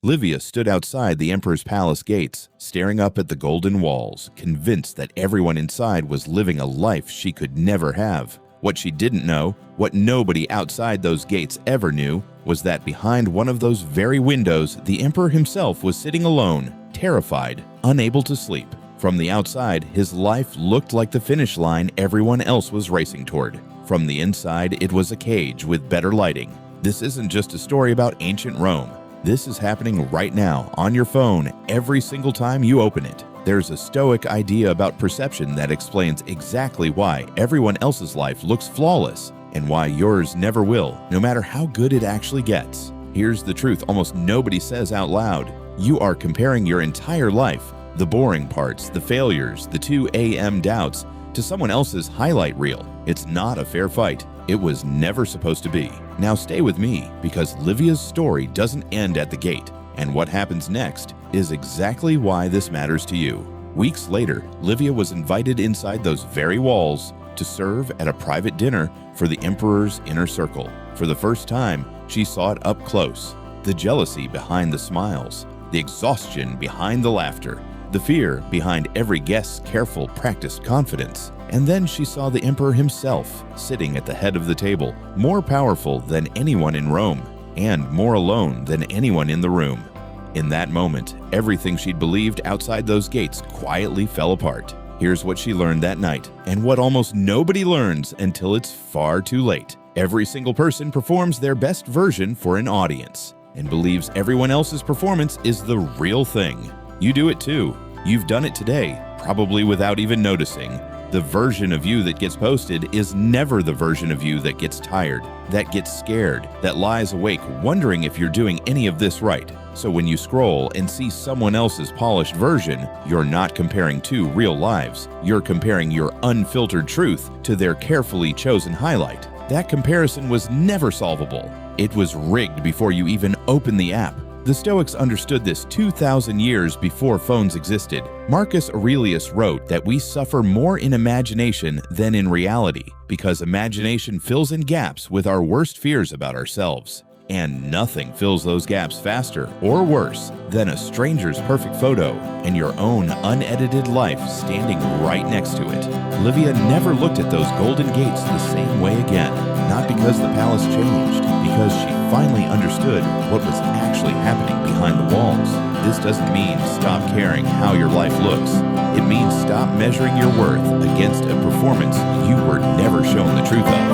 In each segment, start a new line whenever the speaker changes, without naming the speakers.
Livia stood outside the emperor's palace gates, staring up at the golden walls, convinced that everyone inside was living a life she could never have. What she didn't know, what nobody outside those gates ever knew, was that behind one of those very windows, the emperor himself was sitting alone, terrified, unable to sleep. From the outside, his life looked like the finish line everyone else was racing toward. From the inside, it was a cage with better lighting. This isn't just a story about ancient Rome. This is happening right now on your phone every single time you open it. There's a Stoic idea about perception that explains exactly why everyone else's life looks flawless and why yours never will, no matter how good it actually gets. Here's the truth almost nobody says out loud. You are comparing your entire life, the boring parts, the failures, the 2 a.m. doubts, to someone else's highlight reel. It's not a fair fight. It was never supposed to be. Now stay with me, because Livia's story doesn't end at the gate, and what happens next is exactly why this matters to you. Weeks later, Livia was invited inside those very walls to serve at a private dinner for the emperor's inner circle. For the first time, she saw it up close. The jealousy behind the smiles, the exhaustion behind the laughter, the fear behind every guest's careful, practiced confidence. And then she saw the emperor himself, sitting at the head of the table, more powerful than anyone in Rome, and more alone than anyone in the room. In that moment, everything she'd believed outside those gates quietly fell apart. Here's what she learned that night, and what almost nobody learns until it's far too late. Every single person performs their best version for an audience, and believes everyone else's performance is the real thing. You do it too. You've done it today, probably without even noticing. The version of you that gets posted is never the version of you that gets tired, that gets scared, that lies awake wondering if you're doing any of this right. So when you scroll and see someone else's polished version, you're not comparing two real lives. You're comparing your unfiltered truth to their carefully chosen highlight. That comparison was never solvable. It was rigged before you even opened the app. The Stoics understood this 2,000 years before phones existed. Marcus Aurelius wrote that we suffer more in imagination than in reality, because imagination fills in gaps with our worst fears about ourselves. And nothing fills those gaps faster or worse than a stranger's perfect photo and your own unedited life standing right next to it. Livia never looked at those golden gates the same way again, not because the palace changed, because she finally understood what was actually happening behind the walls. This doesn't mean stop caring how your life looks. It means stop measuring your worth against a performance you were never shown the truth of.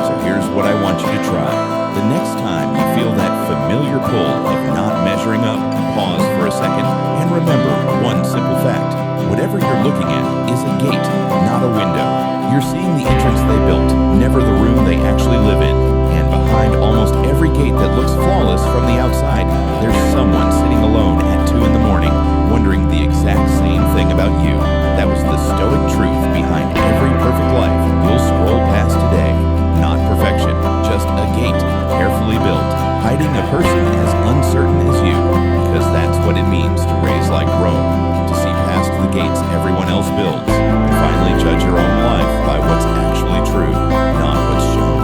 So here's what I want you to try. The next time you feel that familiar pull of not measuring up, pause for a second and remember one simple fact. Whatever you're looking at is a gate, not a window. You're seeing the entrance they built, never the room they actually live in. And behind almost every gate that looks flawless from the outside, there's someone sitting alone at 2 in the morning, wondering the exact same thing about you. That was the Stoic truth behind every perfect life you'll scroll past today. Not perfection, just a gate carefully built, hiding a person as uncertain as you, because that's what it means to raise like Rome, to see past the gates everyone else builds, and finally judge your own life by what's actually true, not what's shown.